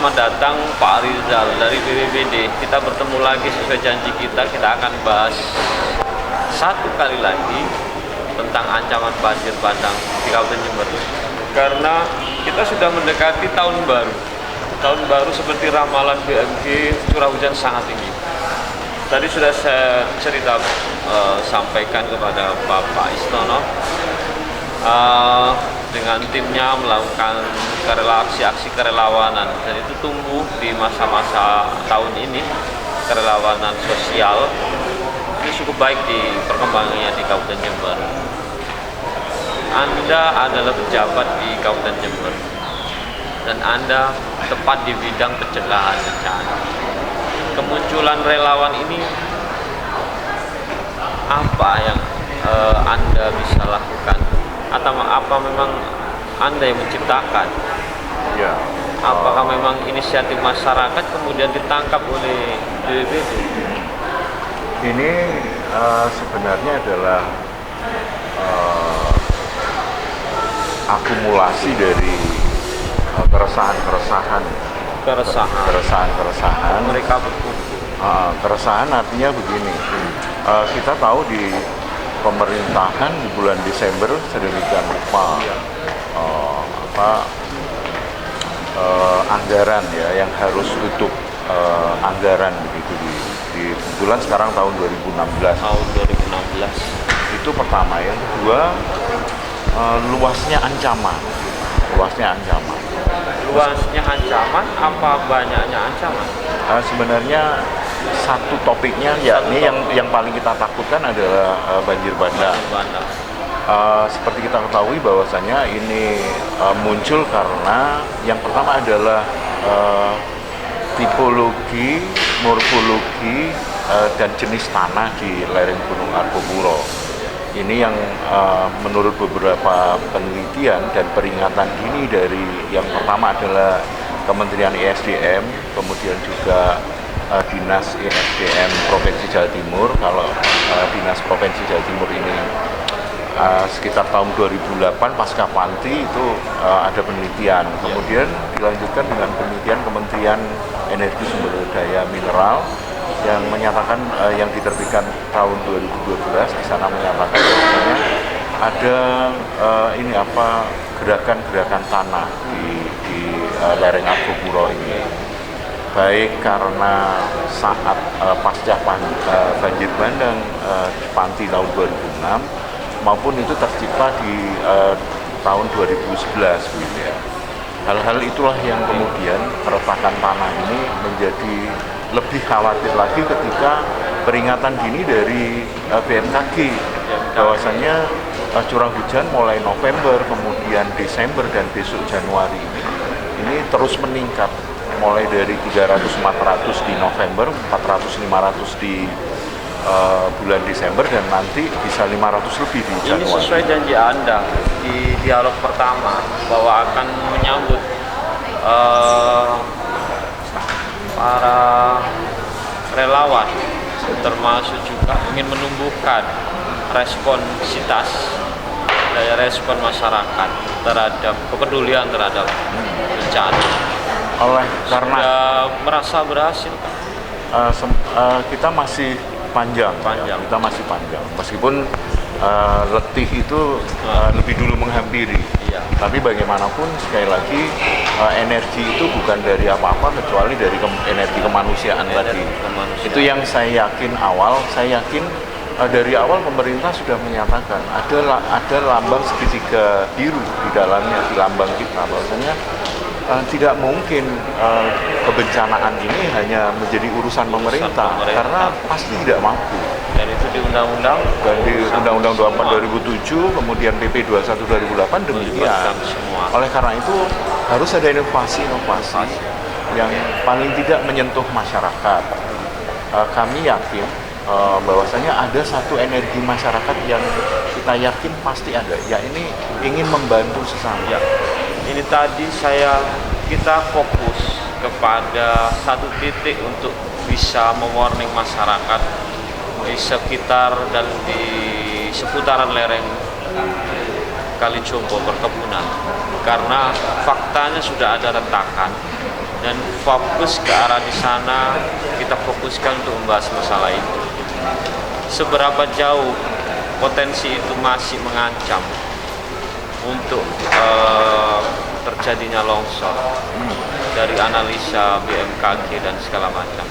selamat datang Pak Rizal dari BPBD. Kita bertemu lagi sesuai janji kita akan bahas satu kali lagi tentang ancaman banjir bandang di Kabupaten Jember. Karena kita sudah mendekati tahun baru. Tahun baru seperti ramalan BMG, curah hujan sangat tinggi. Tadi sudah saya sampaikan kepada Bapak Isnono. Dengan timnya melakukan aksi kerelawanan, dan itu tumbuh di masa-masa tahun ini. Kerelawanan sosial ini cukup baik di perkembangannya di Kabupaten Jember. Anda adalah pejabat di Kabupaten Jember dan Anda tepat di bidang pencegahan bencana. Kemunculan relawan ini apa yang Anda bisa lakukan? Atau apa memang Anda yang menciptakan? Ya. Apakah memang inisiatif masyarakat kemudian ditangkap oleh BPBD? Ini sebenarnya adalah akumulasi dari keresahan mereka berkumpul. Keresahan artinya begini, kita tahu di pemerintahan di bulan Desember sedemikian rupa anggaran ya yang harus untuk anggaran begitu di bulan sekarang tahun 2016. Itu pertama. Yang kedua, luasnya ancaman. Luasnya ancaman apa banyaknya ancaman? Sebenarnya satu topiknya yakni yang paling kita takutkan adalah banjir bandang. Seperti kita ketahui bahwasanya ini muncul karena yang pertama adalah tipologi, morfologi dan jenis tanah di lereng Gunung Argopuro. Ini yang menurut beberapa penelitian dan peringatan dini dari yang pertama adalah Kementerian ESDM, kemudian juga Dinas ESDM Provinsi Jawa Timur. Kalau Dinas Provinsi Jawa Timur ini sekitar tahun 2008 pasca Panti itu ada penelitian. Kemudian dilanjutkan dengan penelitian Kementerian Energi Sumber Daya Mineral yang menyatakan yang diterbitkan tahun 2012. Di sana menyatakan bahwa ada gerakan-gerakan tanah di lereng Argopuro ini, baik karena saat pasca banjir bandang Panti tahun 2006 maupun itu tercipta di tahun 2011 gitu ya. Hal-hal itulah yang kemudian keretakan tanah ini menjadi lebih khawatir lagi ketika peringatan dini dari BMKG bahwasanya curah hujan mulai November, kemudian Desember dan besok Januari ini terus meningkat, mulai dari 300-400 di November, 400-500 di bulan Desember, dan nanti bisa 500 lebih di Januari. Ini sesuai janji Anda di dialog pertama bahwa akan menyambut para relawan, termasuk juga ingin menumbuhkan responsitas daya respon masyarakat terhadap kepedulian terhadap bencana. Karena sudah merasa berhasil, kita masih panjang. Kita masih panjang. Meskipun letih itu lebih dulu menghampiri. Iya. Tapi bagaimanapun sekali lagi energi itu bukan dari apa-apa kecuali dari energi kemanusiaan tadi. Itu yang saya yakin dari awal pemerintah sudah menyatakan ada lambang segitiga biru di dalamnya, di lambang kita, bahwasanya tidak mungkin kebencanaan ini hanya menjadi urusan pemerintah karena pasti tidak mampu. Dan itu di undang-undang dan di Undang-Undang 24 2007, kemudian PP 21 2008 demikian. Oleh karena itu harus ada inovasi yang paling tidak menyentuh masyarakat. Kami yakin bahwasanya ada satu energi masyarakat yang kita yakin pasti ada, ini ingin membantu sesama. Ya. Ini tadi kita fokus kepada satu titik untuk bisa mewarning masyarakat di sekitar dan di seputaran lereng Kali Jombo perkebunan, karena faktanya sudah ada retakan dan fokus ke arah di sana. Kita fokuskan untuk membahas masalah itu. Seberapa jauh potensi itu masih mengancam untuk terjadinya longsor dari analisa BMKG dan segala macam.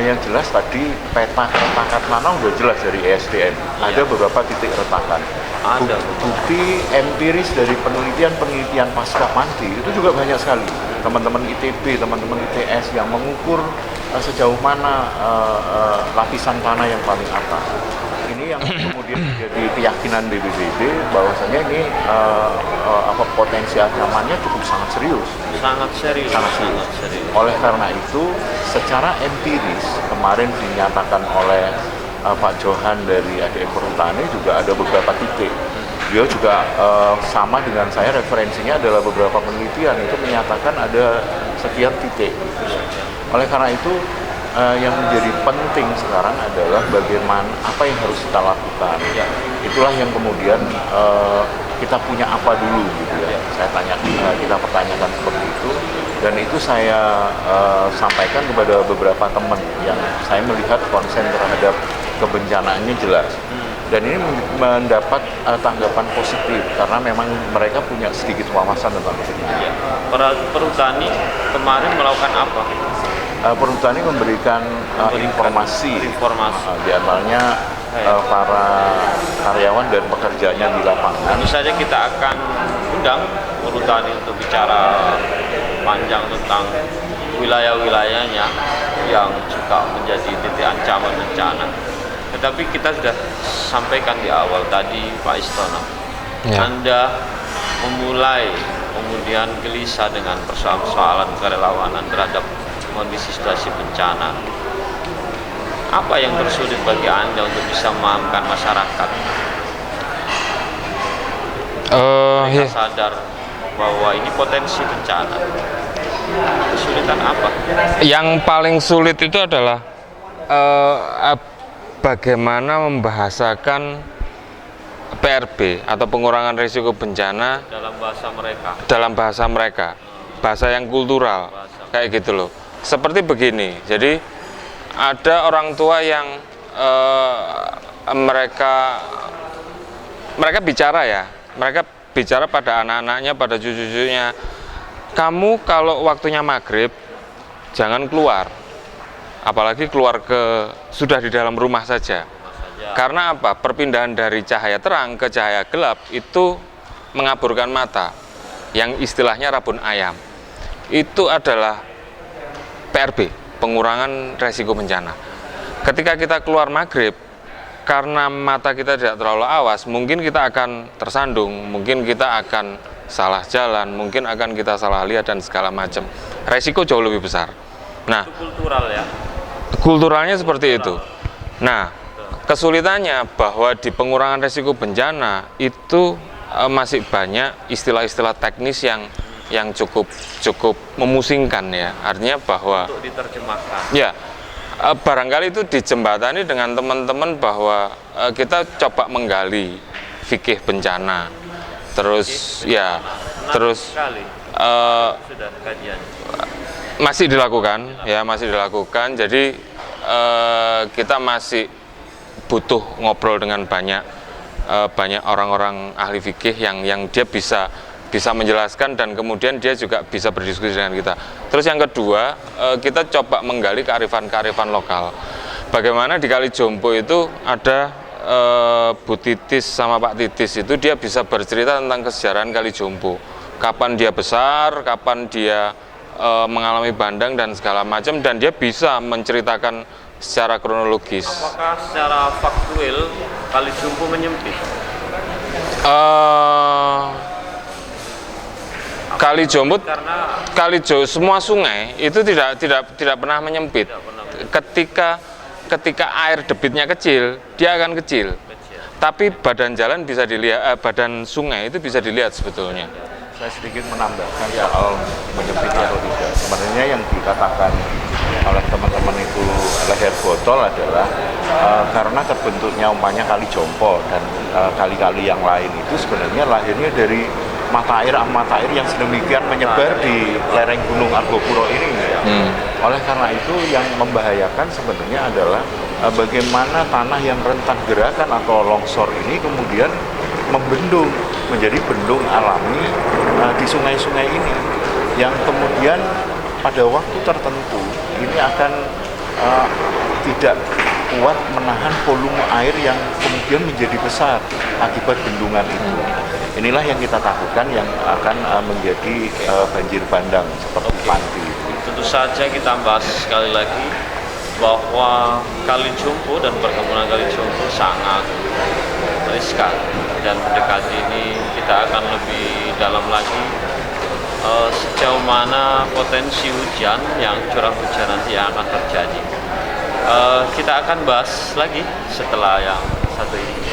Yang jelas tadi peta keretakan tanah udah jelas dari ESDM. Ada beberapa titik retakan. Ada bukti empiris dari penelitian pasca Panti itu juga banyak sekali. Teman-teman ITB, teman-teman ITS yang mengukur sejauh mana lapisan tanah yang paling atas. Ini yang kemudian menjadi keyakinan BPBD bahwasanya ini potensi ancamannya cukup sangat serius. Sangat serius. Oleh karena itu, secara empiris kemarin dinyatakan oleh Pak Johan dari ADM Perhutani juga ada beberapa titik. Beliau juga sama dengan saya, referensinya adalah beberapa penelitian itu menyatakan ada sekian titik. Oleh karena itu, yang menjadi penting sekarang adalah bagaimana apa yang harus kita lakukan. Ya. Itulah yang kemudian kita punya apa dulu gitu ya. Kita pertanyakan seperti itu, dan itu saya sampaikan kepada beberapa teman yang saya melihat konsen terhadap kebencanaannya jelas. Dan ini mendapat tanggapan positif karena memang mereka punya sedikit wawasan tentang itu. Ya. Perhutani kemarin melakukan apa? Perhutani memberikan informasi. Di antaranya para karyawan dan pekerjanya di lapangan. Tentu saja kita akan undang Perhutani untuk bicara panjang tentang wilayah-wilayahnya yang juga menjadi titik ancaman bencana. Tetapi kita sudah sampaikan di awal tadi, Pak Istono, Anda memulai kemudian gelisah dengan persoalan kerelawanan terhadap kondisi situasi bencana. Apa yang tersulit bagi Anda untuk bisa memahamkan masyarakat? Mereka sadar bahwa ini potensi bencana. Kesulitan apa? Yang paling sulit itu adalah bagaimana membahasakan PRB atau pengurangan risiko bencana dalam bahasa mereka, bahasa yang kultural, kayak gitu loh. Seperti begini, jadi ada orang tua yang mereka bicara pada anak-anaknya, pada cucu-cucunya, kamu kalau waktunya maghrib jangan keluar, apalagi keluar sudah di dalam rumah saja. Karena apa? Perpindahan dari cahaya terang ke cahaya gelap itu mengaburkan mata, yang istilahnya rabun ayam. Itu adalah PRB, pengurangan resiko bencana. Ketika kita keluar maghrib, karena mata kita tidak terlalu awas, mungkin kita akan tersandung, mungkin kita akan salah jalan, mungkin akan kita salah lihat dan segala macam. Resiko jauh lebih besar. Nah, itu kultural ya. Kulturalnya seperti itu. Nah, kesulitannya bahwa di pengurangan resiko bencana itu masih banyak istilah-istilah teknis yang cukup memusingkan ya. Artinya bahwa untuk diterjemahkan. Ya, barangkali itu dijembatani dengan teman-teman bahwa kita coba menggali fikih bencana. Terus sudah kajian. Masih dilakukan. Jadi kita masih butuh ngobrol dengan banyak orang-orang ahli fikih yang dia bisa menjelaskan, dan kemudian dia juga bisa berdiskusi dengan kita. Terus yang kedua, kita coba menggali kearifan lokal. Bagaimana di Kali Jompo itu ada Bu Titis sama Pak Titis, itu dia bisa bercerita tentang kesejarahan Kali Jompo. Kapan dia besar, kapan dia mengalami bandang dan segala macam, dan dia bisa menceritakan secara kronologis. Apakah secara faktual Kali Jompo menyempit? Semua sungai itu tidak pernah menyempit. Ketika air debitnya kecil, dia akan kecil. Tapi badan jalan bisa dilihat, badan sungai itu bisa dilihat sebetulnya. Saya sedikit menambahkan soal menyempit atau tidak. Sebenarnya yang dikatakan oleh teman-teman itu leher botol adalah karena terbentuknya umpamanya Kali Jompo dan kali-kali yang lain itu sebenarnya lahirnya dari mata air yang sedemikian menyebar di lereng Gunung Argopuro ini. Oleh karena itu yang membahayakan sebenarnya adalah bagaimana tanah yang rentan gerakan atau longsor ini kemudian membendung menjadi bendung alami di sungai-sungai ini, yang kemudian pada waktu tertentu ini akan tidak kuat menahan volume air yang kemudian menjadi besar akibat bendungan itu. Inilah yang kita takutkan yang akan menjadi banjir bandang seperti Panti. Tentu saja kita bahas sekali lagi bahwa Kali Jompo dan perkebunan Kali Jompo sangat riskan, dan mendekati ini kita akan lebih dalam lagi sejauh mana potensi hujan yang curah hujan nanti yang akan terjadi. Kita akan bahas lagi setelah yang satu ini.